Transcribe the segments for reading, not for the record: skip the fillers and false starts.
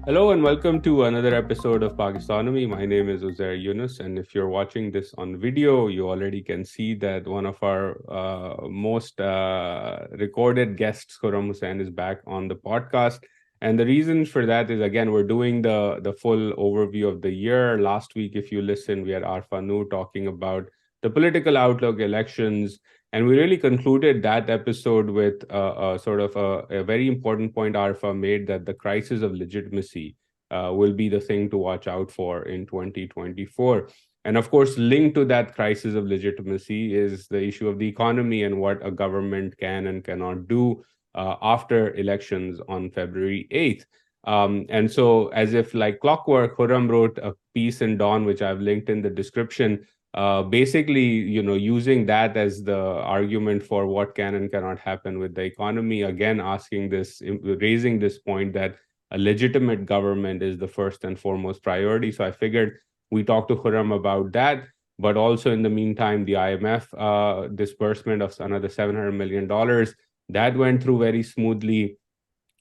Hello and welcome to another episode of Pakistonomy. My name is Uzair, and if you're watching this on video, you already can see that one of our most recorded guests, Khurram Husain, is back on the podcast. And the reason for that is, again, we're doing the full overview of the year. Last week, if you listen, we had Arfa Noor talking about the political outlook, elections, and we really concluded that episode with sort of a very important point Arfa made, that the crisis of legitimacy will be the thing to watch out for in 2024. And of course, linked to that crisis of legitimacy is the issue of the economy and what a government can and cannot do after elections on February 8th. And so, as if like clockwork, Khurram wrote a piece in Dawn, which I've linked in the description, basically, using that as the argument for what can and cannot happen with the economy, again, raising this point that a legitimate government is the first and foremost priority. So I figured we talk to Khurram about that, but also in the meantime, the IMF disbursement of another $700 million, that went through very smoothly.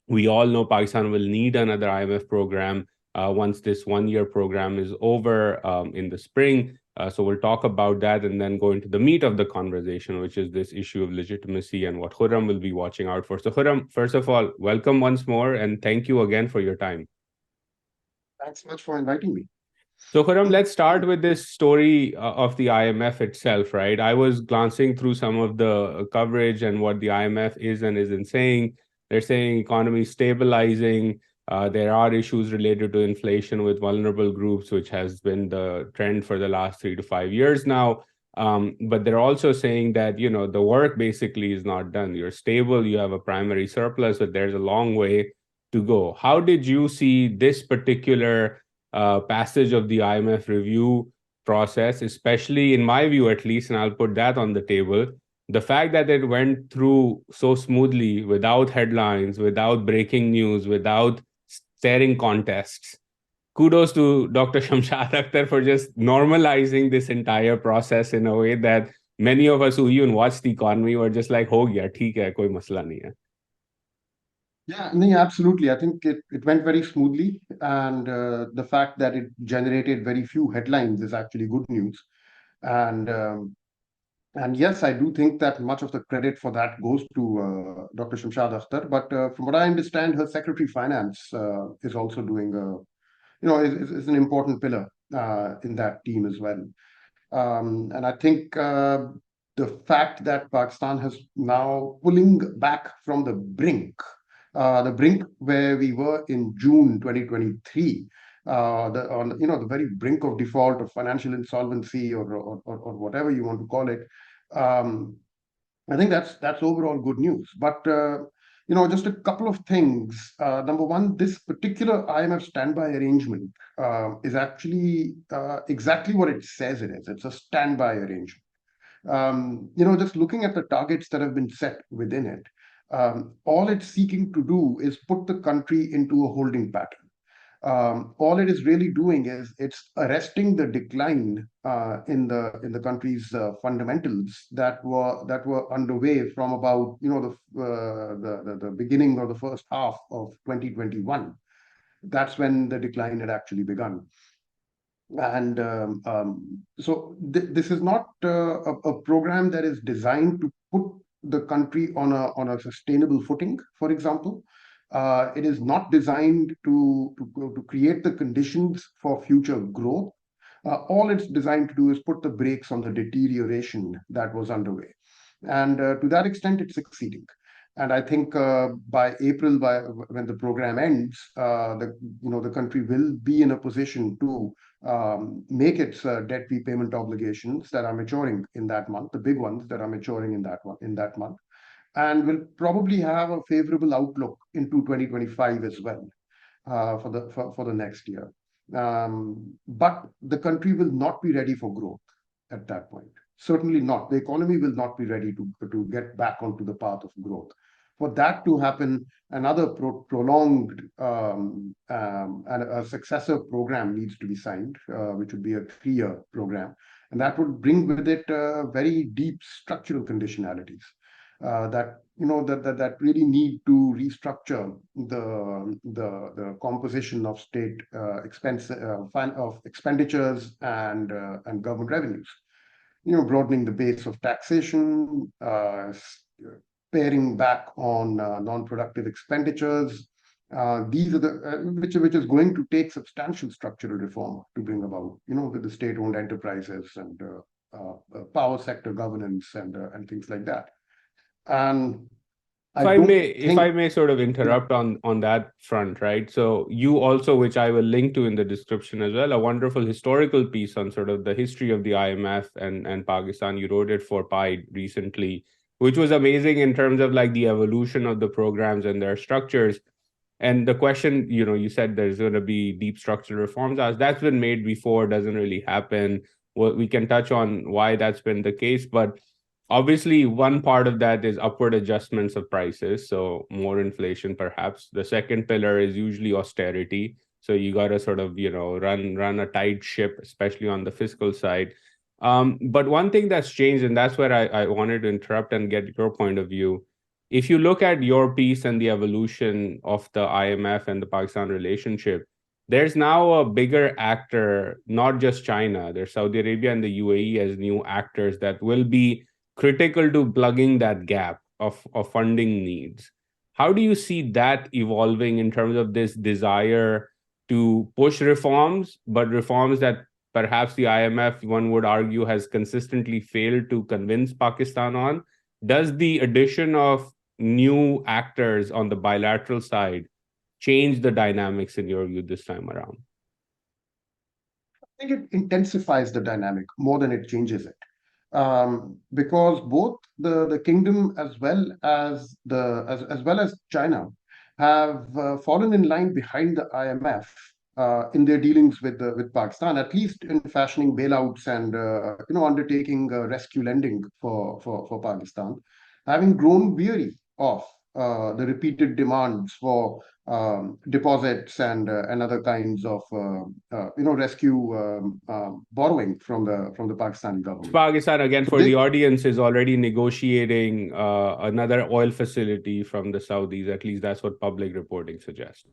We all know Pakistan will need another IMF program once this one-year program is over in the spring. So we'll talk about that and then go into the meat of the conversation, which is this issue of legitimacy and what Khurram will be watching out for. So Khurram, first of all, welcome once more and thank you again for your time. Thanks so much for inviting me. So Khurram, let's start with this story of the IMF itself, right? I was glancing through some of the coverage and what the IMF is and isn't saying. They're saying economy stabilizing. There are issues related to inflation with vulnerable groups, which has been the trend for the last 3 to 5 years now. But they're also saying that, the work basically is not done. You're stable, you have a primary surplus, but there's a long way to go. How did you see this particular passage of the IMF review process, especially in my view, at least, and I'll put that on the table? The fact that it went through so smoothly without headlines, without breaking news, without staring contests. Kudos to Dr. Shamshad Akhtar for just normalizing this entire process in a way that many of us who even watch the economy were just like, ho gaya, theek hai, koi masla nahi hai. Yeah, no, absolutely. I think it went very smoothly, and the fact that it generated very few headlines is actually good news. And and yes, I do think that much of the credit for that goes to Dr. Shamshad Akhtar. But from what I understand, her Secretary Finance is also doing, is an important pillar in that team as well. And I think the fact that Pakistan has now pulling back from the brink where we were in June 2023, the very brink of default or financial insolvency or whatever you want to call it. Um, I think that's overall good news. But just a couple of things. Number one, this particular IMF standby arrangement is actually exactly what it says it is. It's a standby arrangement. Just looking at the targets that have been set within it, all it's seeking to do is put the country into a holding pattern. All it is really doing is it's arresting the decline in the country's fundamentals that were underway from about the beginning or the first half of 2021. That's when the decline had actually begun. And so this is not a program that is designed to put the country on a sustainable footing, for example. It is not designed to create the conditions for future growth. All it's designed to do is put the brakes on the deterioration that was underway. And to that extent, it's succeeding. And I think by April, when the program ends, the country will be in a position to make its debt repayment obligations that are maturing in that month, the big ones that are maturing in that month, and will probably have a favorable outlook into 2025 as well for the next year. But the country will not be ready for growth at that point. Certainly not. The economy will not be ready to get back onto the path of growth. For that to happen, another prolonged and a successor program needs to be signed, which would be a 3-year program. And that would bring with it very deep structural conditionalities. that that really need to restructure the composition of state of expenditures and government revenues. Broadening the base of taxation, paring back on non-productive expenditures. These are the which is going to take substantial structural reform to bring about, with the state-owned enterprises and power sector governance and things like that. And If I I may, don't if think, I may sort of interrupt on that front, right? So you also, which I will link to in the description as well, a wonderful historical piece on sort of the history of the IMF and Pakistan. You wrote it for Pi recently, which was amazing in terms of like the evolution of the programs and their structures. And the question, you said there's going to be deep structural reforms. As that's been made before, doesn't really happen. Well, we can touch on why that's been the case, but obviously, one part of that is upward adjustments of prices, so more inflation perhaps. The second pillar is usually austerity. So you got to sort of, run a tight ship, especially on the fiscal side. But one thing that's changed, and that's where I wanted to interrupt and get your point of view. If you look at your piece and the evolution of the IMF and the Pakistan relationship, there's now a bigger actor, not just China. There's Saudi Arabia and the UAE as new actors that will be critical to plugging that gap of funding needs. How do you see that evolving in terms of this desire to push reforms, but reforms that perhaps the IMF, one would argue, has consistently failed to convince Pakistan on? Does the addition of new actors on the bilateral side change the dynamics in your view this time around? I think it intensifies the dynamic more than it changes it. Because both the kingdom as well as China have fallen in line behind the IMF in their dealings with Pakistan, at least in fashioning bailouts and undertaking rescue lending for Pakistan, having grown weary of the repeated demands for deposits and other kinds of rescue borrowing from the Pakistani government. Pakistan, again, So for they the audience, is already negotiating another oil facility from the Saudis. At least that's what public reporting suggests.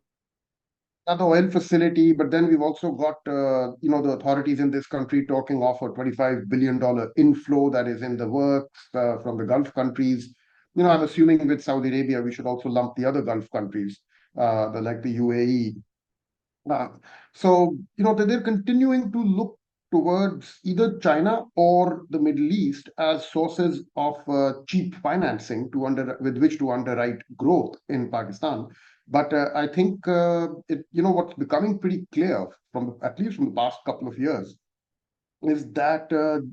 another oil facility, but then we've also got the authorities in this country talking of a $25 billion inflow that is in the works from the Gulf countries. I'm assuming with Saudi Arabia, we should also lump the other Gulf countries, like the UAE. Uh, so, they're continuing to look towards either China or the Middle East as sources of cheap financing with which to underwrite growth in Pakistan. But I think what's becoming pretty clear at least from the past couple of years is that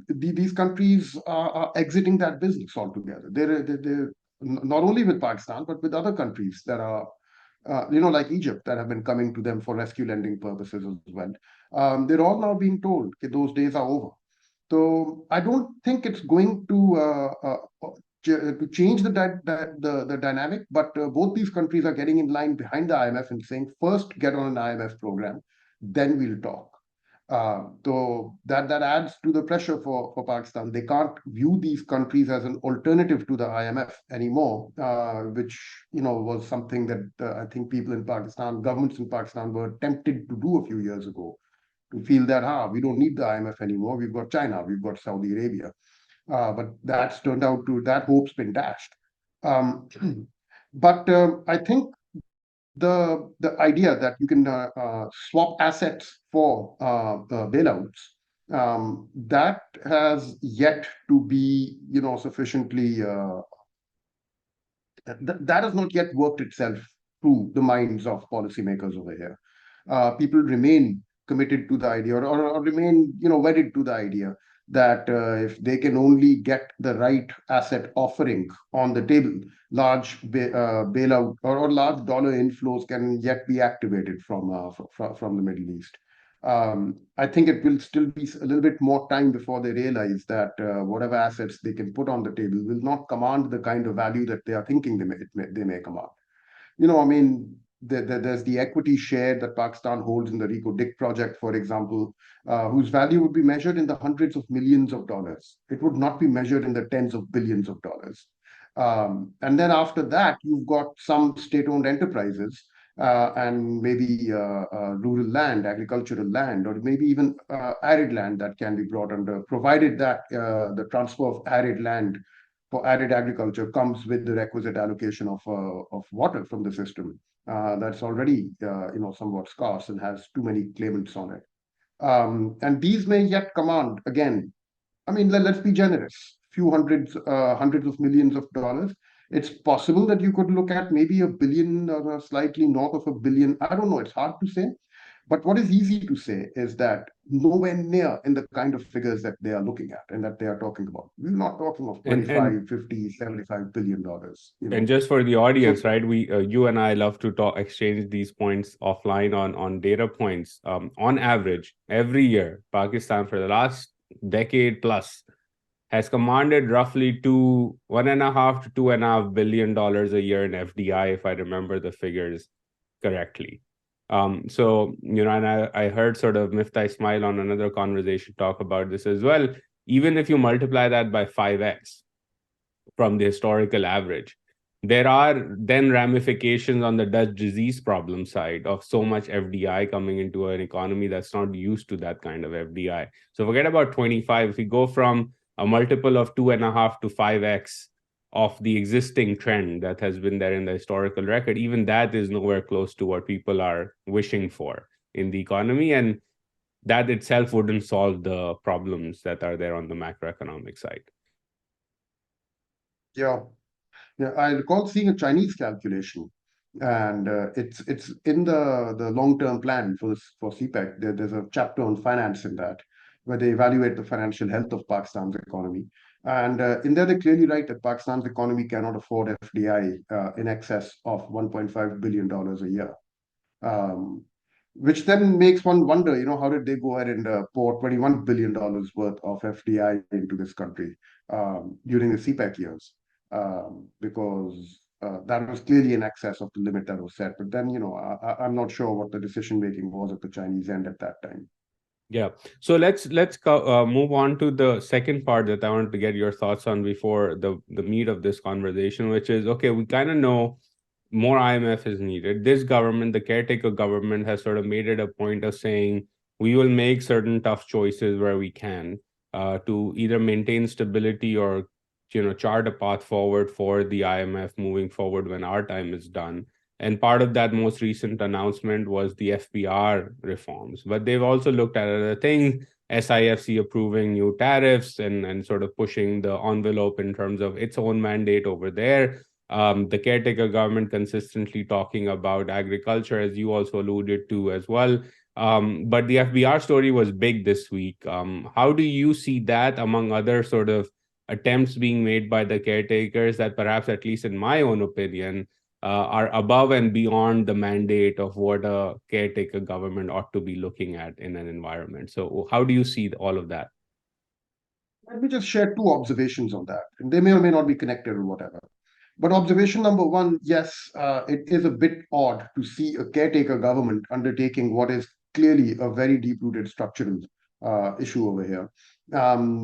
these countries are exiting that business altogether. They're not only with Pakistan but with other countries that are like Egypt, that have been coming to them for rescue lending purposes as well. They're all now being told that those days are over. So I don't think it's going to change the dynamic, but both these countries are getting in line behind the IMF and saying, first get on an IMF program, then we'll talk. So that adds to the pressure for Pakistan. They can't view these countries as an alternative to the IMF anymore, which was something that I think people in Pakistan, governments in Pakistan, were tempted to do a few years ago, to feel that we don't need the IMF anymore. We've got China, we've got Saudi Arabia, but that hope's been dashed. Um, but I think the idea that you can swap assets for bailouts, that has yet to be sufficiently that has not yet worked itself through the minds of policymakers over here. People remain committed to the idea, or remain wedded to the idea that if they can only get the right asset offering on the table, large bailout or large dollar inflows can yet be activated from the Middle East. I think it will still be a little bit more time before they realize that whatever assets they can put on the table will not command the kind of value that they are thinking they may command. I mean, there's the equity share that Pakistan holds in the Rico Dick project, for example, whose value would be measured in the hundreds of millions of dollars. It would not be measured in the tens of billions of dollars. And then after that, you've got some state-owned enterprises and maybe rural land, agricultural land, or maybe even arid land that can be brought under, provided that the transfer of arid land for arid agriculture comes with the requisite allocation of water from the system. That's already somewhat scarce and has too many claimants on it. And these may yet command, again, I mean, let's be generous, few hundreds of millions of dollars. It's possible that you could look at maybe a billion or slightly north of a billion. I don't know. It's hard to say. But what is easy to say is that nowhere near in the kind of figures that they are looking at and that they are talking about. We're not talking of And 25, 50, $75 billion, and just for the So, audience, right? You and I love to talk, exchange these points offline on data points. On average, every year, Pakistan for the last decade plus has commanded roughly $1.5 to $2.5 billion a year in FDI, if I remember the figures correctly. So, and I heard sort of Mifta Ismail on another conversation talk about this as well. Even if you multiply that by 5x from the historical average, there are then ramifications on the Dutch disease problem side of so much FDI coming into an economy that's not used to that kind of FDI. So forget about 25. If we go from a multiple of 2.5 to 5x of the existing trend that has been there in the historical record, even that is nowhere close to what people are wishing for in the economy. And that itself wouldn't solve the problems that are there on the macroeconomic side. yeah. Yeah, I recall seeing a Chinese calculation, and it's in the long-term plan for CPEC. There's a chapter on finance in that, where they evaluate the financial health of Pakistan's economy. And in there, they clearly write that Pakistan's economy cannot afford FDI in excess of $1.5 billion a year. Um, which then makes one wonder, how did they go ahead and pour $21 billion worth of FDI into this country during the CPEC years? Because that was clearly in excess of the limit that was set. But then, I'm not sure what the decision making was at the Chinese end at that time. Yeah. So let's move on to the second part that I wanted to get your thoughts on before the meat of this conversation, which is, okay, we kind of know more IMF is needed. This government, the caretaker government, has sort of made it a point of saying we will make certain tough choices where we can to either maintain stability or chart a path forward for the IMF moving forward when our time is done. And part of that most recent announcement was the FBR reforms. But they've also looked at other things, SIFC approving new tariffs and sort of pushing the envelope in terms of its own mandate over there. The caretaker government consistently talking about agriculture, as you also alluded to as well. But the FBR story was big this week. How do you see that among other sort of attempts being made by the caretakers that perhaps, at least in my own opinion, are above and beyond the mandate of what a caretaker government ought to be looking at in an environment? So how do you see all of that? Let me just share two observations on that. And they may or may not be connected or whatever. But observation number one, yes, it is a bit odd to see a caretaker government undertaking what is clearly a very deep-rooted structural issue over here.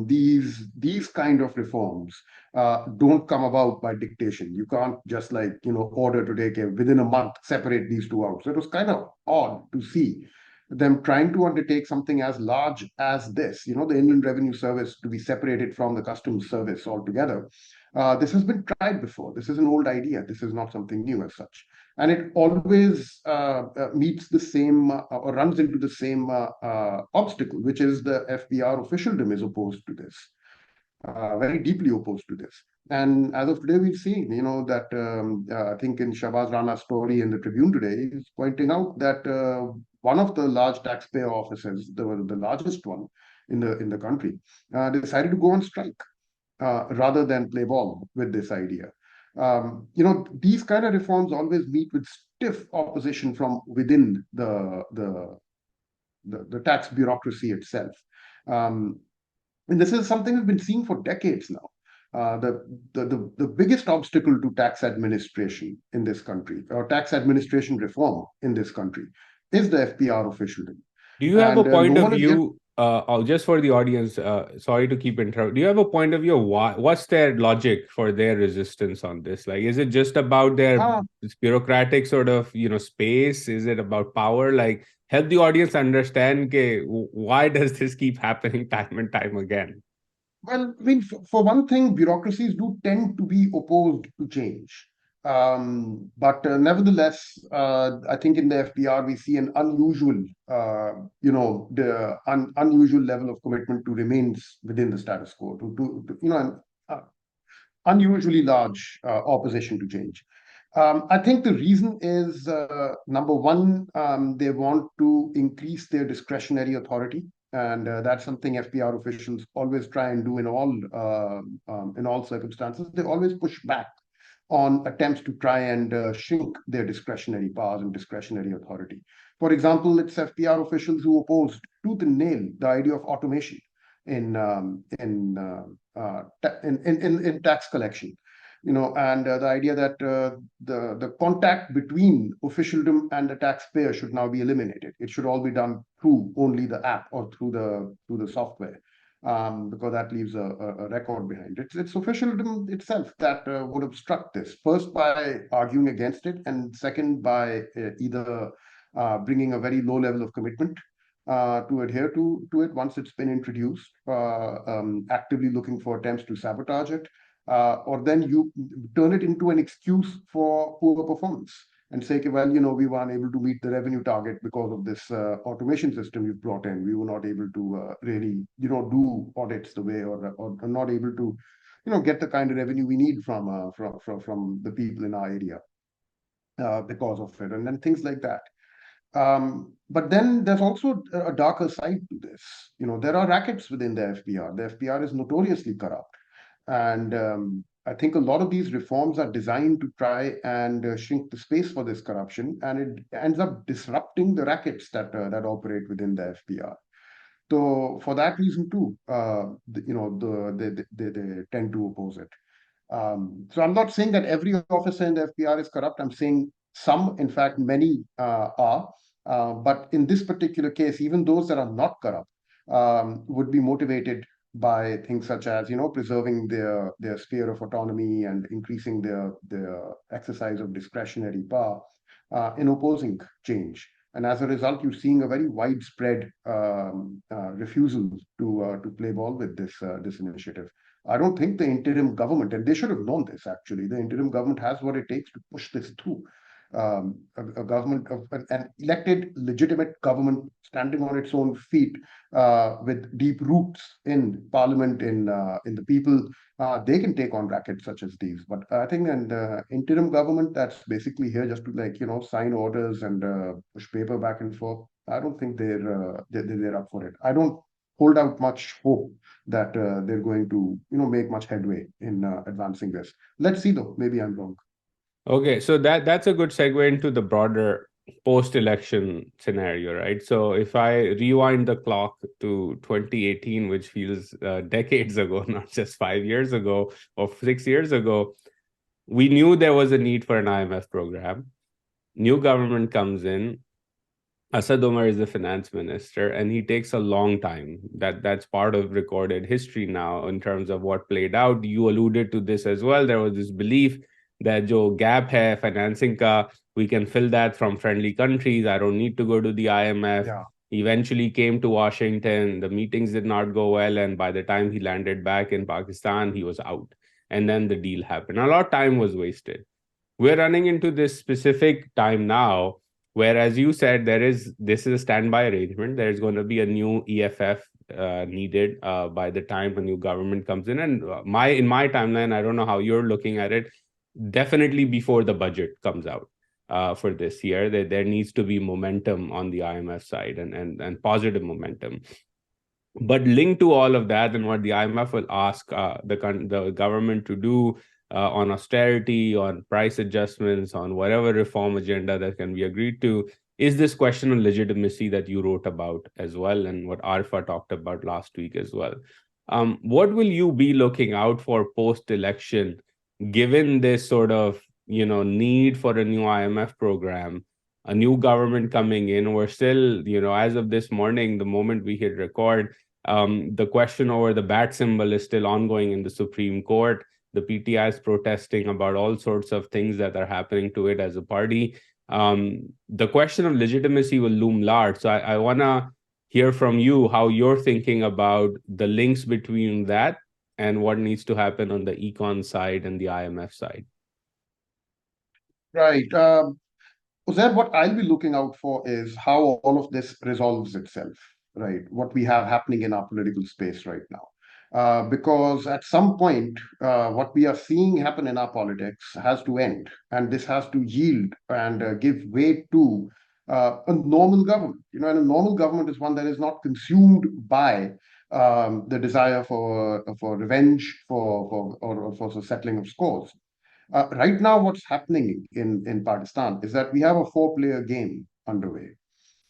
These kind of reforms don't come about by dictation. You can't just order to take within a month separate these two out. So it was kind of odd to see them trying to undertake something as large as this, the Inland Revenue Service to be separated from the Customs Service altogether. This has been tried before. This is an old idea. This is not something new as such. And it always meets the same or runs into the same obstacle, which is the FBR officialdom is opposed to this, very deeply opposed to this. And as of today, we've seen, that I think in Shahbaz Rana's story in the Tribune today, he's pointing out that one of the large taxpayer offices, the largest one in the country, decided to go on strike rather than play ball with this idea. These kind of reforms always meet with stiff opposition from within the tax bureaucracy itself. And this is something we've been seeing for decades now. The biggest obstacle to tax administration in this country, or tax administration reform in this country, is the FPR officialdom. Do you have a And point no of one is yet. view just for the audience, sorry to keep interrupting. Do you have a point of view? What's their logic for their resistance on this? Like, is it just about their Uh, bureaucratic sort of, space? Is it about power? Like, help the audience understand, okay, why does this keep happening time and time again? Well, I mean, for one thing, bureaucracies do tend to be opposed to change. But nevertheless, I think in the FPR we see an unusual, the unusual level of commitment to remains within the status quo, an unusually large opposition to change. I think the reason is number one, they want to increase their discretionary authority, and that's something FPR officials always try and do in all circumstances. They always push back on attempts to try and shrink their discretionary powers and discretionary authority. For example, it's FPR officials who opposed tooth and nail the idea of automation in in tax collection. And the idea that the contact between officialdom and the taxpayer should now be eliminated. It should all be done through only the app or through the software, because that leaves a record behind. It's officialdom itself that would obstruct this. First, by arguing against it, and second, by either bringing a very low level of commitment to adhere to it once it's been introduced, actively looking for attempts to sabotage it, or then you turn it into an excuse for poor performance and say, well, we were unable to meet the revenue target because of this automation system you've brought in. We were not able to really, do audits the way, or not able to, get the kind of revenue we need from the people in our area because of it, and then things like that. But then there's also a darker side to this. There are rackets within the FPR. The FPR is notoriously corrupt. And I think a lot of these reforms are designed to try and shrink the space for this corruption, and it ends up disrupting the rackets that operate within the FPR. So for that reason too, they tend to oppose it. So I'm not saying that every officer in the FPR is corrupt. I'm saying some, in fact, many are. But in this particular case, even those that are not corrupt would be motivated by things such as, preserving their sphere of autonomy and increasing their exercise of discretionary power in opposing change. And as a result, you're seeing a very widespread refusal to play ball with this initiative. I don't think the interim government, and they should have known this actually, the interim government has what it takes to push this through. A government of an elected, legitimate government standing on its own feet, with deep roots in parliament, in the people, they can take on rackets such as these. But I think an interim government that's basically here just to sign orders and push paper back and forth, I don't think they're up for it. I don't hold out much hope that they're going to make much headway in advancing this. Let's see though. Maybe I'm wrong. Okay, so that's a good segue into the broader post-election scenario, right? So if I rewind the clock to 2018, which feels decades ago, not just 5 years ago or 6 years ago, we knew there was a need for an IMF program. New government comes in. Asad Omar is the finance minister, and he takes a long time. That's part of recorded history now in terms of what played out. You alluded to this as well. There was this belief that jo gap hai financing ka, we can fill that from friendly countries. I don't need to go to the IMF. Yeah. Eventually came to Washington. The meetings did not go well, and by the time he landed back in Pakistan, he was out. And then the deal happened. A lot of time was wasted. We're running into this specific time now where, as you said, this is a standby arrangement. There's going to be a new EFF needed by the time a new government comes in. And in my timeline, I don't know how you're looking at it, definitely before the budget comes out for this year. There needs to be momentum on the IMF side, and positive momentum. But linked to all of that, and what the IMF will ask the government to do on austerity, on price adjustments, on whatever reform agenda that can be agreed to, is this question of legitimacy that you wrote about as well, and what Arfa talked about last week as well. What will you be looking out for post-election, given this sort of need for a new IMF program? a new government coming in. We're still, as of this morning, the moment we hit record, the question over the bat symbol is still ongoing in the Supreme Court. The PTI is protesting about all sorts of things that are happening to it as a party. The question of legitimacy will loom large. So I want to hear from you how you're thinking about the links between that and what needs to happen on the econ side and the IMF side. Right. Uzair, what I'll be looking out for is how all of this resolves itself, right? What we have happening in our political space right now. Because at some point, what we are seeing happen in our politics has to end, and this has to yield and give way to a normal government. And a normal government is one that is not consumed by the desire for revenge, or for the settling of scores. Right now, what's happening in Pakistan is that we have a four-player game underway.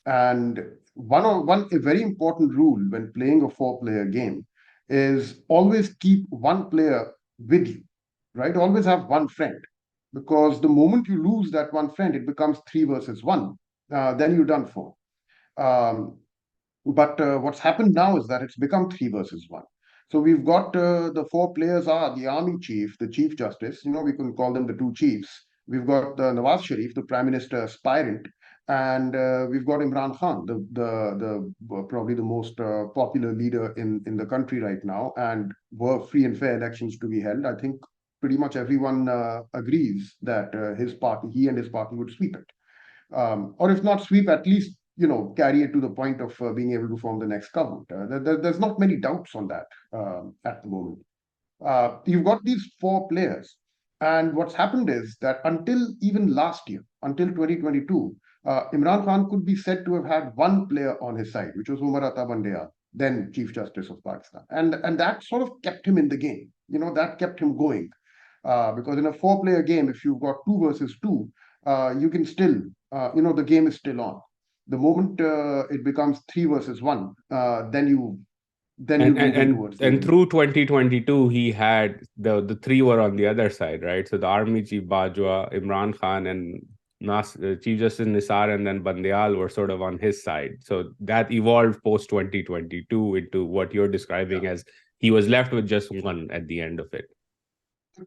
And a very important rule when playing a four-player game is always keep one player with you, right? Always have one friend. Because the moment you lose that one friend, it becomes three versus one. Then you're done for. Um, but what's happened now is that it's become three versus one. So we've got the four players are the army chief, the chief justice. We can call them the two chiefs. We've got Nawaz Sharif, the prime minister aspirant, and we've got Imran Khan, the probably the most popular leader in the country right now. And were free and fair elections to be held, I think pretty much everyone agrees that he and his party would sweep it, or if not sweep, at least carry it to the point of being able to form the next government. There's not many doubts on that at the moment. You've got these four players, and what's happened is that until even last year, until 2022, Imran Khan could be said to have had one player on his side, which was Umar Ata Bandial, then Chief Justice of Pakistan, and that sort of kept him in the game. That kept him going, because in a four-player game, if you've got two versus two, you can still, the game is still on. The moment it becomes three versus one, then you're And and moving and, towards the and end. through 2022, he had the three were on the other side, right? So the army chief Bajwa, Imran Khan, and Chief Justice Nisar, and then Bandial were sort of on his side. So that evolved post 2022 into what you're describing as he was left with just one at the end of it.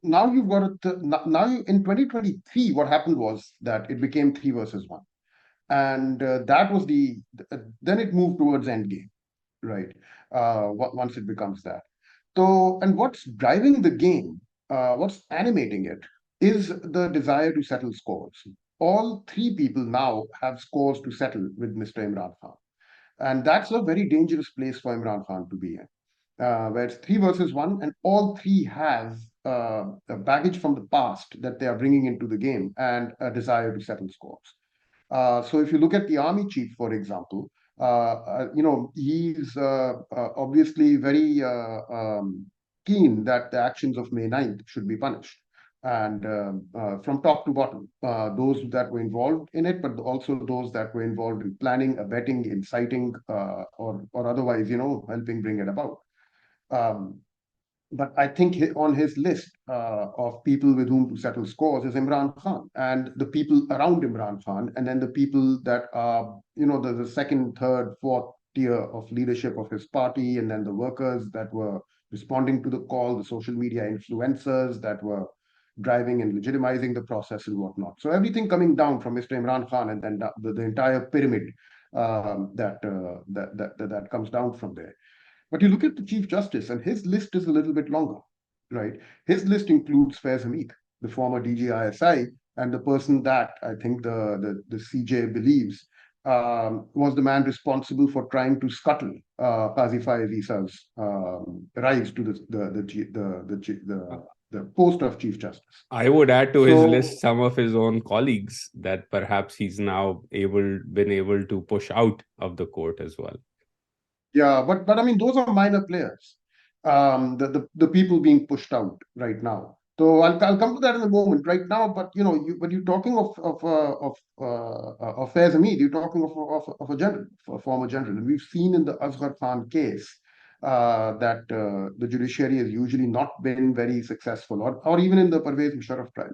Now you've got in 2023, what happened was that it became three versus one, and that was then it moved towards endgame, right? Once it becomes that. So, and what's driving the game, what's animating it, is the desire to settle scores. All three people now have scores to settle with Mr. Imran Khan. And that's a very dangerous place for Imran Khan to be in, where it's three versus one, and all three have a baggage from the past that they are bringing into the game and a desire to settle scores. So if you look at the army chief, for example, he's obviously very keen that the actions of May 9th should be punished. And from top to bottom, those that were involved in it, but also those that were involved in planning, abetting, inciting, or otherwise, helping bring it about. Um, but I think on his list of people with whom to settle scores is Imran Khan and the people around Imran Khan, and then the people that are, the second, third, fourth tier of leadership of his party, and then the workers that were responding to the call, the social media influencers that were driving and legitimizing the process and whatnot. So everything coming down from Mr. Imran Khan, and then the entire pyramid that comes down from there. But you look at the Chief Justice, and his list is a little bit longer, right? His list includes Faiz Hamid, the former DGISI, and the person that I think the CJ believes was the man responsible for trying to scuttle Qazi Faiz Isa's rise to the post of Chief Justice. I would add to his list So some of his own colleagues that perhaps he's now been able to push out of the court as well. yeah, but I mean, those are minor players. The people being pushed out right now. So I'll come to that in a moment. Right now, but when you're talking of Faiz Hamid, you're talking of a general, a former general, and we've seen in the Asghar Khan case that the judiciary has usually not been very successful, or even in the Pervez Musharraf trial.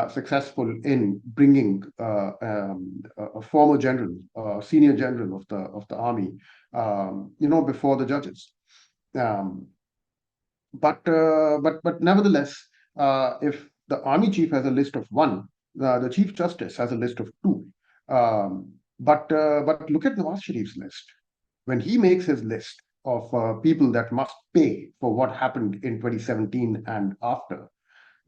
successful in bringing a former general, senior general of the army, before the judges. Um, but nevertheless, if the army chief has a list of one, the chief justice has a list of two. But look at Nawaz Sharif's list. When he makes his list of people that must pay for what happened in 2017 and after,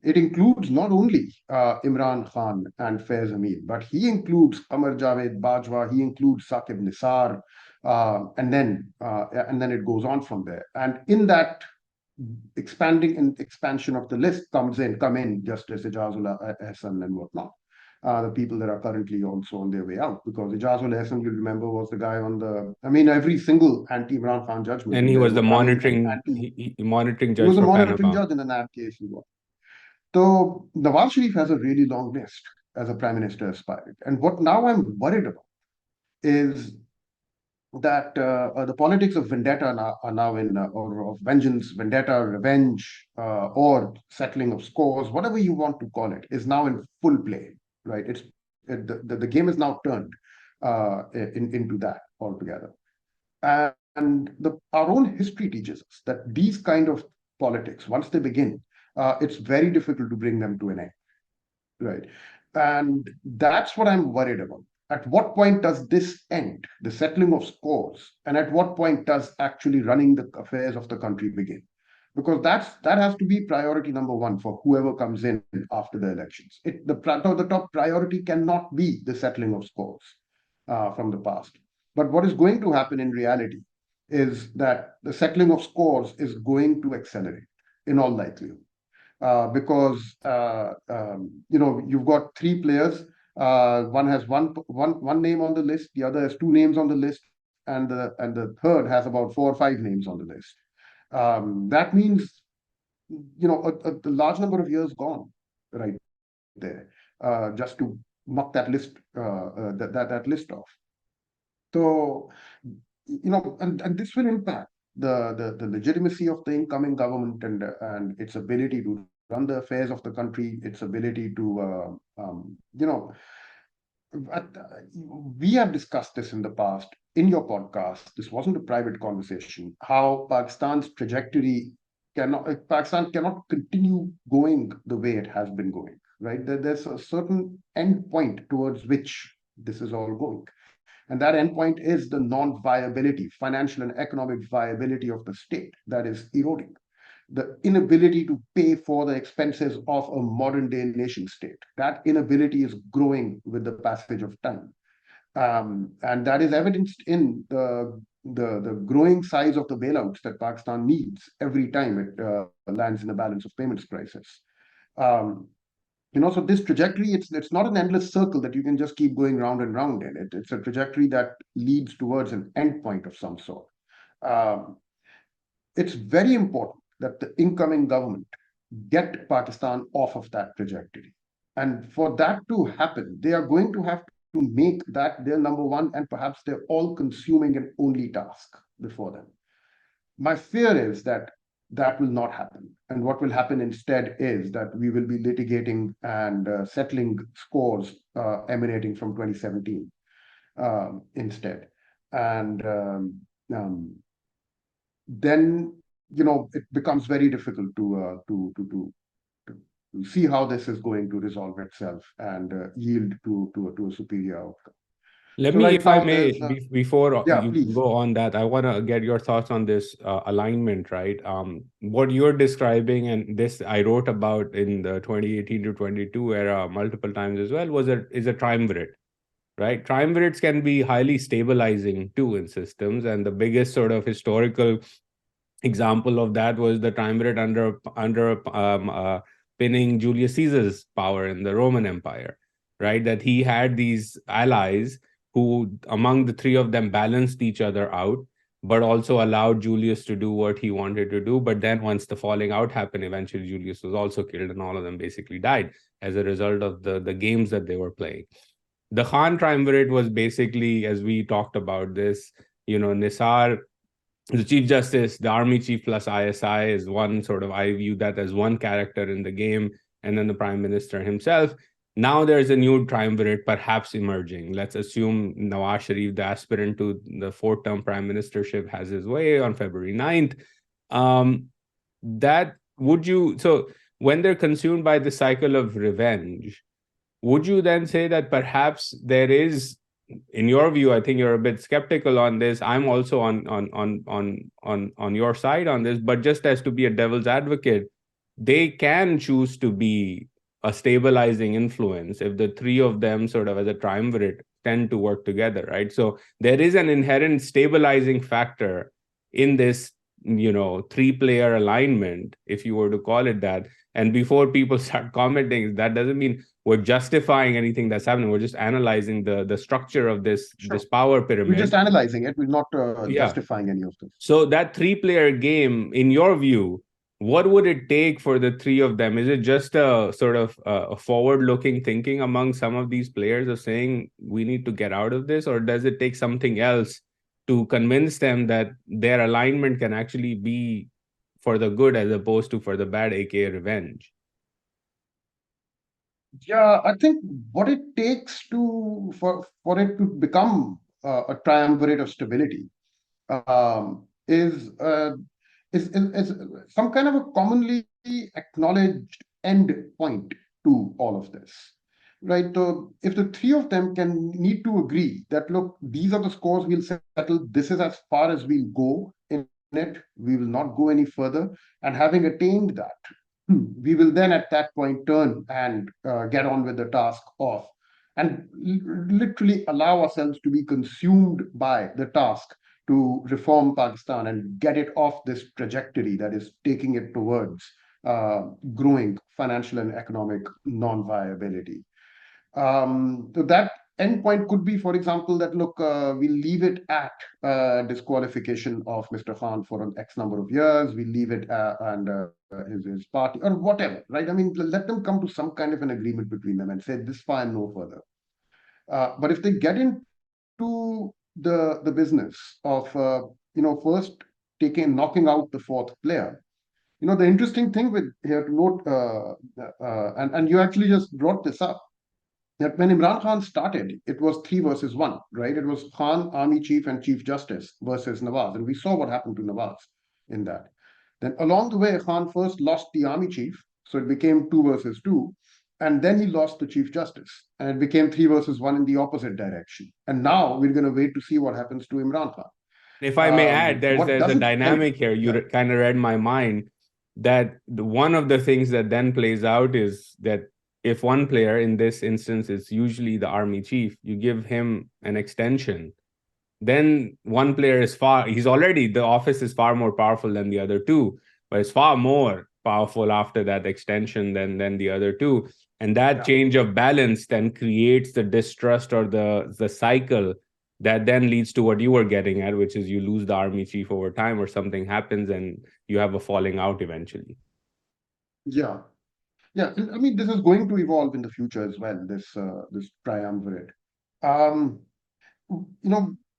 it includes not only Imran Khan and Faiz Amin, but he includes Qamar Javed Bajwa, he includes Saqib Nisar, and then it goes on from there. And in that expansion of the list come in Justice Ijazul Ahsan and whatnot. The people that are currently also on their way out, because Ijazul Ahsan, you remember, was the guy every single anti-Imran Khan judgment, And and he there was were the coming and monitoring anti. monitoring He judge was a for monitoring Panama. judge in the NAB case. He was. So Nawaz Sharif has a really long list as a prime minister aspirant. And what now I'm worried about is that the politics of vendetta are now in, or of vengeance, vendetta, revenge, or settling of scores, whatever you want to call it, is now in full play, right? The game is now turned into that altogether. And our own history teaches us that these kind of politics, once they begin, it's very difficult to bring them to an end, right? And that's what I'm worried about. At what point does this end, the settling of scores, and at what point does actually running the affairs of the country begin? Because that has to be priority number one for whoever comes in after the elections. The top priority cannot be the settling of scores from the past. But what is going to happen in reality is that the settling of scores is going to accelerate in all likelihood. Because you've got three players. One has one name on the list, the other has two names on the list, and the third has about 4 or 5 names on the list. That means a large number of years gone right there, just to knock that list that list off. So, and this will impact the legitimacy of the incoming government and its ability to run the affairs of the country, its ability to, we have discussed this in the past in your podcast. This wasn't a private conversation. How Pakistan cannot continue going the way it has been going. Right? There's a certain end point towards which this is all going. And that endpoint is the non-viability, financial and economic viability of the state that is eroding. The inability to pay for the expenses of a modern day nation state. That inability is growing with the passage of time. And that is evidenced in the growing size of the bailouts that Pakistan needs every time it lands in a balance of payments crisis. Um, so this trajectory, it's not an endless circle that you can just keep going round and round in. It's a trajectory that leads towards an endpoint of some sort. Um, it's very important that the incoming government get Pakistan off of that trajectory. And for that to happen, they are going to have to make that their number one and perhaps their all-consuming and only task before them. My fear is that that will not happen. And what will happen instead is that we will be litigating and settling scores emanating from 2017 instead. And then, it becomes very difficult to see how this is going to resolve itself and yield to a superior outcome. Let So me, right if I now, may, there's before yeah, you please. go on that, I want to get your thoughts on this alignment, right? What you're describing, and this I wrote about in the 2018 to 22 era multiple times as well, is a triumvirate, right? Triumvirates can be highly stabilizing too in systems, and the biggest sort of historical example of that was the triumvirate under pinning Julius Caesar's power in the Roman Empire, right? That he had these allies who, among the three of them, balanced each other out, but also allowed Julius to do what he wanted to do. But then, once the falling out happened, eventually Julius was also killed, and all of them basically died as a result of the games that they were playing. The Khan triumvirate was basically, as we talked about this, Nisar, the Chief Justice, the Army Chief plus ISI is one sort of, I view that as one character in the game. and then the prime minister himself. Now there's a new triumvirate perhaps emerging. Let's assume Nawaz Sharif, the aspirant to the fourth-term prime ministership, has his way on February 9th. That would you so when they're consumed by the cycle of revenge, would you then say that perhaps there is, in your view, I think you're a bit skeptical on this. I'm also on your side on this, but just as to be a devil's advocate, they can choose to be a stabilizing influence if the three of them sort of as a triumvirate tend to work together, right? So there is an inherent stabilizing factor in this, three-player alignment, if you were to call it that. And before people start commenting, that doesn't mean we're justifying anything that's happening. We're just analyzing the structure of this Sure. this power We're just pyramid. analyzing it. We're not Yeah. justifying any of this. So that three-player game, in your view, what would it take for the three of them? Is it just a sort of a forward-looking thinking among some of these players of saying we need to get out of this, or does it take something else to convince them that their alignment can actually be for the good as opposed to for the bad, aka revenge? Yeah, I think what it takes for it to become a triumvirate of stability is some kind of a commonly acknowledged end point to all of this, right? So if the three of them can need to agree that, look, these are the scores we'll settle, this is as far as we'll go in it, we will not go any further, and having attained that, we will then at that point turn and get on with the task of and literally allow ourselves to be consumed by the task to reform Pakistan and get it off this trajectory that is taking it towards growing financial and economic non-viability. So that endpoint could be, for example, that, look, we'll leave it at disqualification of Mr. Khan for an X number of years. We leave it and his party or whatever, right? I mean, let them come to some kind of an agreement between them and say this far and no further. But if they get into the business of first knocking out the fourth player, the interesting thing with here to note, and you actually just brought this up, that when Imran Khan started, it was 3 versus 1, right? It was Khan, Army Chief, and Chief Justice versus Nawaz. And we saw what happened to Nawaz in that. Then along the way, Khan first lost the Army Chief, so it became 2 versus 2. And then he lost the Chief Justice, and it became 3 versus 1 in the opposite direction. And now we're going to wait to see what happens to Imran Khan. If I may add, What there's a doesn't help, dynamic here. You yeah, kind of read my mind that one of the things that then plays out is that if one player, in this instance, is usually the army chief, you give him an extension, then one player he's already, the office is far more powerful than the other two, but it's far more powerful after that extension than the other two. And that yeah. change of balance then creates the distrust or the cycle that then leads to what you were getting at, which is you lose the army chief over time or something happens and you have a falling out eventually. Yeah. Yeah, I mean, this is going to evolve in the future as well, this triumvirate. Um,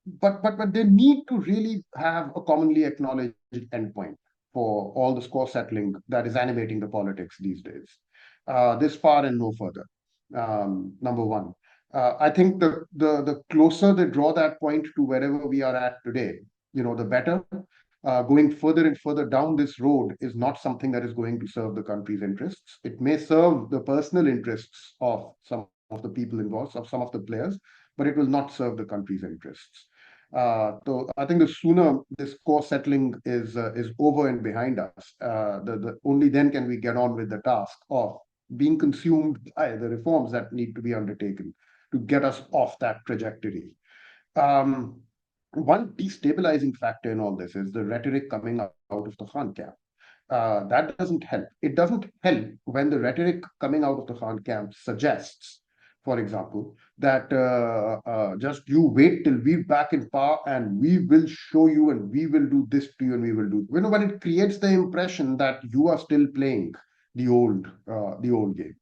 but they need to really have a commonly acknowledged endpoint for all the score settling that is animating the politics these days. This far and no further. Number one. I think the closer they draw that point to wherever we are at today, the better. Going further and further down this road is not something that is going to serve the country's interests. It may serve the personal interests of some of the people involved, of some of the players, but it will not serve the country's interests. So I think the sooner this core settling is over and behind us, the only then can we get on with the task of being consumed by the reforms that need to be undertaken to get us off that trajectory. Um, One destabilizing factor in all this is the rhetoric coming out of the Khan camp. That doesn't help. It doesn't help when the rhetoric coming out of the Khan camp suggests, for example, that just you wait till we're back in power and we will show you and we will do this to you and we will do. When it creates the impression that you are still playing the old game.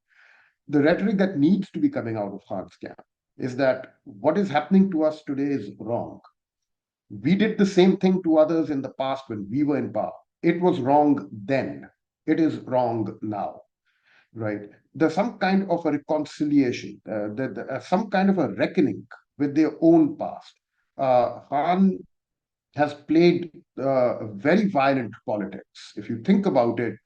The rhetoric that needs to be coming out of Khan's camp is that what is happening to us today is wrong. We did the same thing to others in the past when we were in power. It was wrong then. It is wrong now. right? There's some kind of a reconciliation, some kind of a reckoning with their own past. Khan has played very violent politics. If you think about it,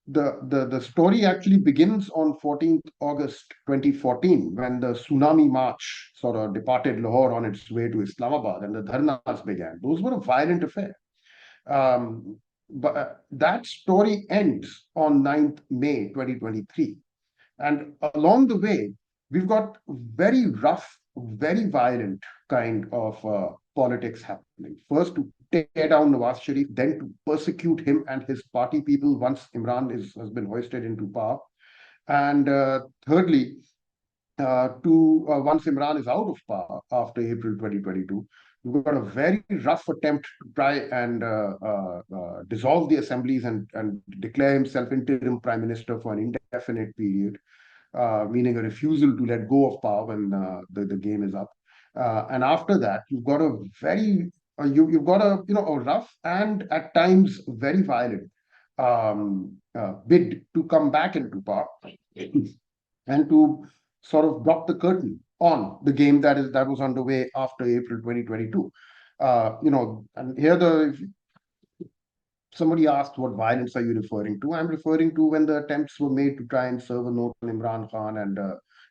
the story actually begins on 14th August 2014 when the tsunami march sort of departed Lahore on its way to Islamabad and the dharnas began. Those were a violent affair. But that story ends on 9th May 2023. And along the way, we've got very rough, very violent kind of politics happening. First, to tear down Nawaz Sharif, then to persecute him and his party people once has been hoisted into power. And thirdly, once Imran is out of power after April 2022, we've got a very rough attempt to try and dissolve the assemblies and declare himself interim prime minister for an indefinite period, meaning a refusal to let go of power when the game is up. And after that, you've got a you've got a rough and at times very violent bid to come back into power and to sort of drop the curtain on the game that was underway after April 2022. And here somebody asked, what violence are you referring to? I'm referring to when the attempts were made to try and serve a note on Imran Khan, and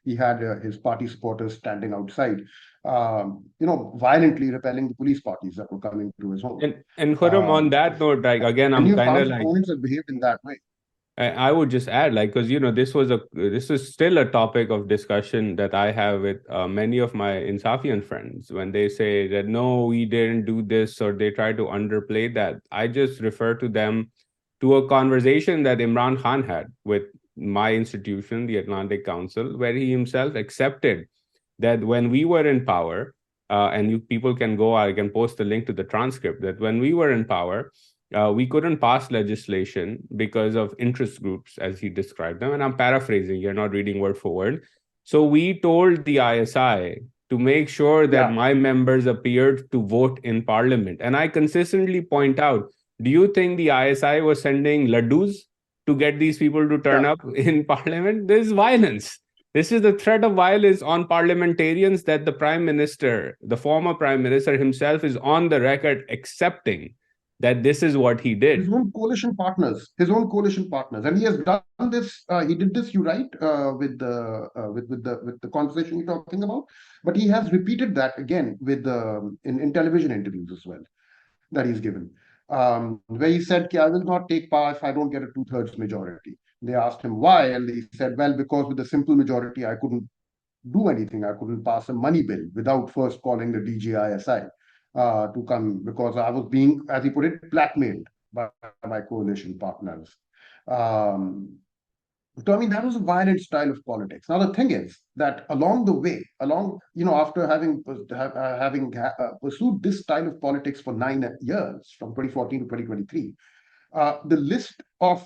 he had his party supporters standing outside, violently repelling the police parties that were coming to his home. And Khurram, on that note, like again, I'm Many of kind of Khan's like opponents have behaved in that way. I would just add, like, because this is still a topic of discussion that I have with many of my Insafian friends when they say that no, we didn't do this, or they try to underplay that. I just refer to them to a conversation that Imran Khan had with my institution, the Atlantic Council, where he himself accepted that when we were in power, and people can go, I can post the link to the transcript, that when we were in power, we couldn't pass legislation because of interest groups, as he described them. And I'm paraphrasing, you're not reading word for word. So we told the ISI to make sure that my members appeared to vote in parliament. And I consistently point out, do you think the ISI was sending laddus to get these people to turn up in parliament? This is violence. This is the threat of violence on parliamentarians that the prime minister, the former prime minister himself, is on the record accepting that this is what he did. His own coalition partners, and he has done this. He did this, you right, with the conversation you're talking about. But he has repeated that again with in television interviews as well that he's given, where he said, "I will not take power if I don't get a two-thirds majority." They asked him why, and he said, "Well, because with a simple majority, I couldn't do anything. I couldn't pass a money bill without first calling the DGISI to come because I was being, as he put it, blackmailed by my coalition partners." So I mean, that was a violent style of politics. Now the thing is that along the way, after having pursued this style of politics for 9 years, from 2014 to 2023, the list of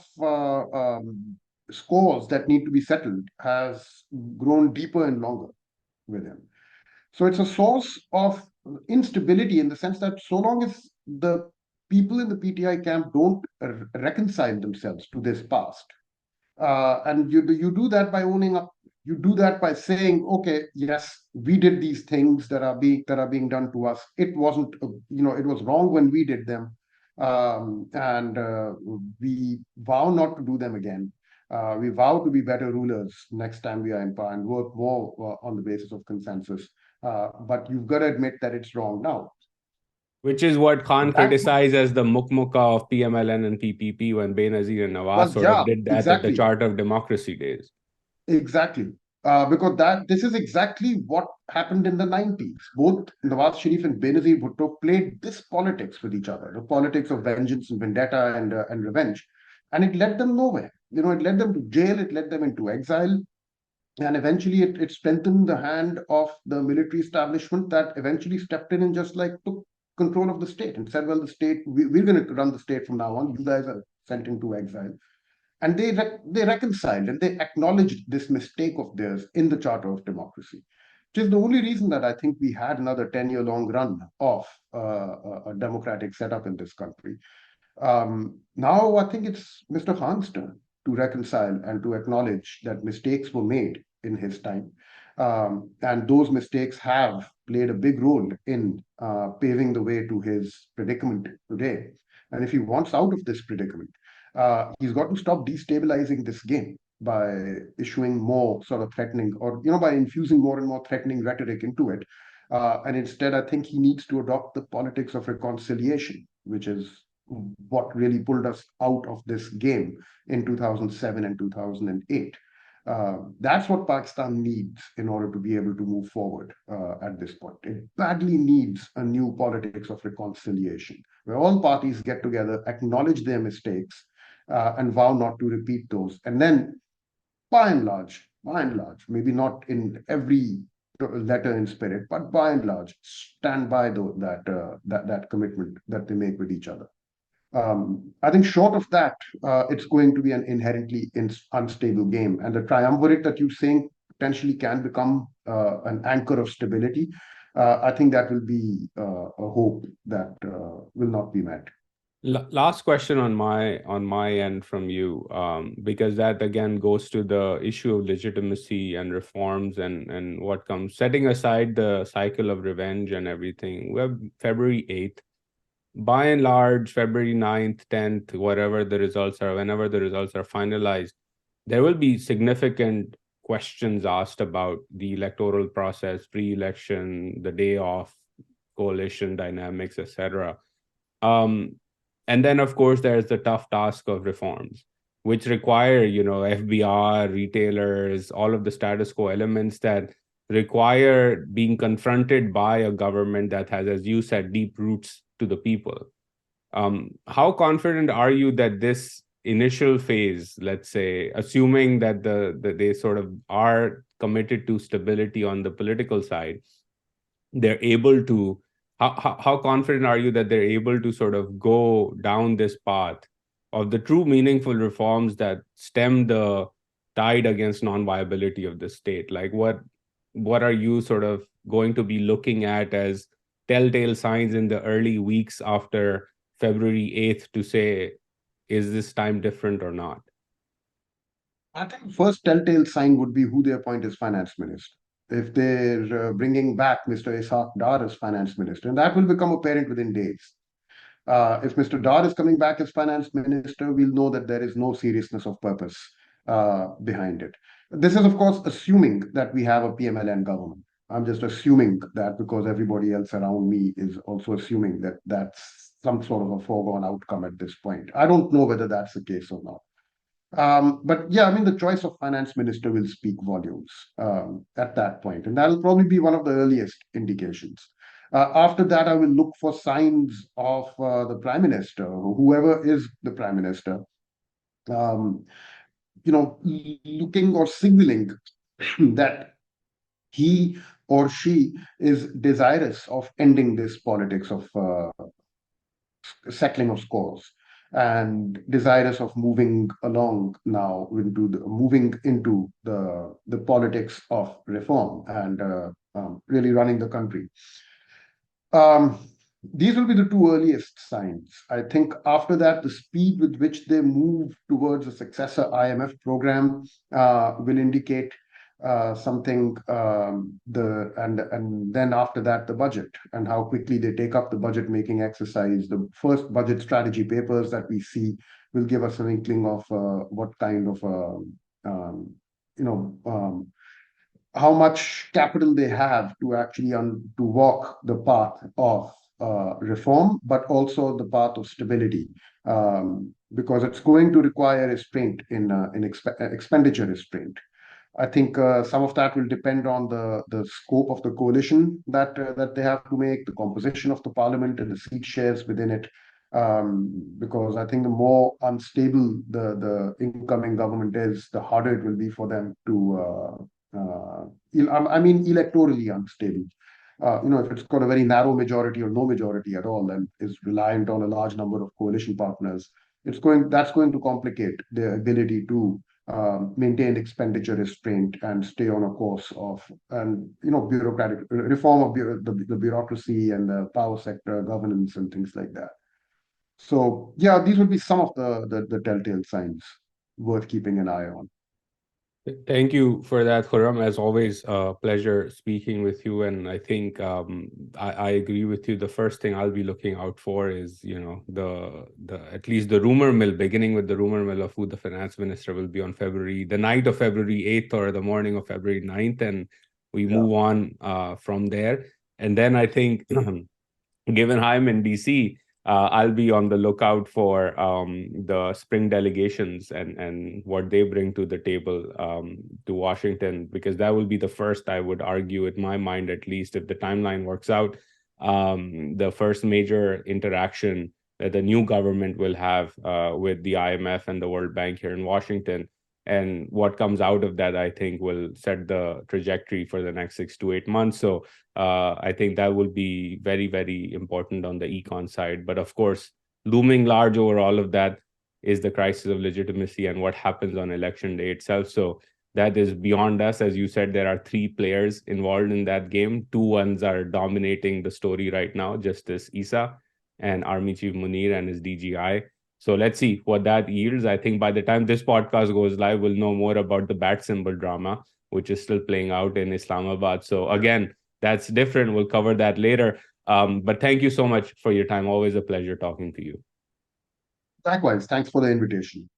scores that need to be settled has grown deeper and longer with him. So it's a source of instability in the sense that so long as the people in the PTI camp don't reconcile themselves to this past, and you do that by owning up. You do that by saying, okay, yes, we did these things that are being done to us. It wasn't, it was wrong when we did them, and we vow not to do them again. We vow to be better rulers next time we are in power and work more on the basis of consensus. But you've got to admit that it's wrong now. Which is what Khan That criticized as the mukmuka of PMLN and PPP when Benazir and Nawaz was, sort of yeah, did that at the exactly. Chart of Democracy days. Exactly. Because this is exactly what happened in the 90s. Both Nawaz Sharif and Benazir Bhutto played this politics with each other, the politics of vengeance and vendetta and revenge. And it led them nowhere. It led them to jail, it led them into exile. And eventually it strengthened the hand of the military establishment that eventually stepped in and just like took control of the state and said, well, the state, we're going to run the state from now on. You guys are sent into exile. And they reconciled and they acknowledged this mistake of theirs in the Charter of Democracy, which is the only reason that I think we had another 10-year-long run of a democratic setup in this country. Now I think it's Mr. Khan's turn. to reconcile and to acknowledge that mistakes were made in his time. And those mistakes have played a big role in paving the way to his predicament today. And if he wants out of this predicament, he's got to stop destabilizing this game by issuing more sort of threatening, or by infusing more and more threatening rhetoric into it. And instead, I think he needs to adopt the politics of reconciliation, which is what really pulled us out of this game in 2007 and 2008. That's what Pakistan needs in order to be able to move forward at this point. It badly needs a new politics of reconciliation, where all parties get together, acknowledge their mistakes, and vow not to repeat those. And then, by and large, maybe not in every letter and spirit, but by and large, stand by that commitment that they make with each other. I think short of that, it's going to be an inherently unstable game. And the triumvirate that you're saying potentially can become an anchor of stability. I think that will be a hope that will not be met. Last question on my end from you, because that again goes to the issue of legitimacy and reforms and what comes. Setting aside the cycle of revenge and everything, we have February 8th. By and large, February 9th, 10th, whatever the results are, whenever the results are finalized, there will be significant questions asked about the electoral process, pre-election, the day off, coalition dynamics, etc. And then, of course, there's the tough task of reforms, which require, FBR, retailers, all of the status quo elements that require being confronted by a government that has, as you said, deep roots to the people. How confident are you that this initial phase, let's say, assuming that they sort of are committed to stability on the political side, they're able to, how confident are you that they're able to sort of go down this path of the true meaningful reforms that stem the tide against non-viability of the state? Like what are you sort of going to be looking at as telltale signs in the early weeks after February 8th to say, is this time different or not? I think first telltale sign would be who they appoint as finance minister. If they're bringing back Mr. Ishaq Dar as finance minister, and that will become apparent within days. If Mr. Dar is coming back as finance minister, we'll know that there is no seriousness of purpose behind it. This is, of course, assuming that we have a PMLN government. I'm just assuming that because everybody else around me is also assuming that that's some sort of a foregone outcome at this point. I don't know whether that's the case or not. But yeah, I mean, the choice of finance minister will speak volumes at that point, and that'll probably be one of the earliest indications. After that, I will look for signs of the prime minister, whoever is the prime minister, um, looking or signaling that he or she is desirous of ending this politics of settling of scores and desirous of moving along now moving into the politics of reform and really running the country. Um, these will be the two earliest signs. I think after that, the speed with which they move towards a successor IMF program will indicate something. And then after that, the budget and how quickly they take up the budget making exercise. The first budget strategy papers that we see will give us an inkling of what kind of um, you know how much capital they have to actually to walk the path of reform, but also the path of stability, because it's going to require restraint in expenditure restraint. I think some of that will depend on the scope of the coalition that they have to make, the composition of the parliament, and the seat shares within it. Because I think the more unstable the incoming government is, the harder it will be for them to I mean, electorally unstable. If it's got a very narrow majority or no majority at all and is reliant on a large number of coalition partners, that's going to complicate their ability to maintain expenditure restraint and stay on a course of bureaucratic reform of the bureaucracy and the power sector governance and things like that. So yeah, these would be some of the telltale signs. worth keeping an eye on. Thank you for that, Khurram. As always, pleasure speaking with you. And I think I agree with you. The first thing I'll be looking out for is, the at least the rumor mill, beginning with the rumor mill of who the finance minister will be on the night of February 8th or the morning of February 9th, and we Yeah. move on from there. And then I think given I'm in DC, I'll be on the lookout for the spring delegations and what they bring to the table to Washington, because that will be the first, I would argue, in my mind, at least, if the timeline works out, the first major interaction that the new government will have with the IMF and the World Bank here in Washington. And what comes out of that, I think, will set the trajectory for the next 6 to 8 months. So I think that will be very, very important on the econ side. But of course, looming large over all of that is the crisis of legitimacy and what happens on election day itself. So that is beyond us. As you said, there are three players involved in that game. Two ones are dominating the story right now, Justice Issa and Army Chief Munir and his DGI. So let's see what that yields. I think by the time this podcast goes live, we'll know more about the bat symbol drama, which is still playing out in Islamabad. So again, that's different. We'll cover that later. But thank you so much for your time. Always a pleasure talking to you. Likewise, thanks for the invitation.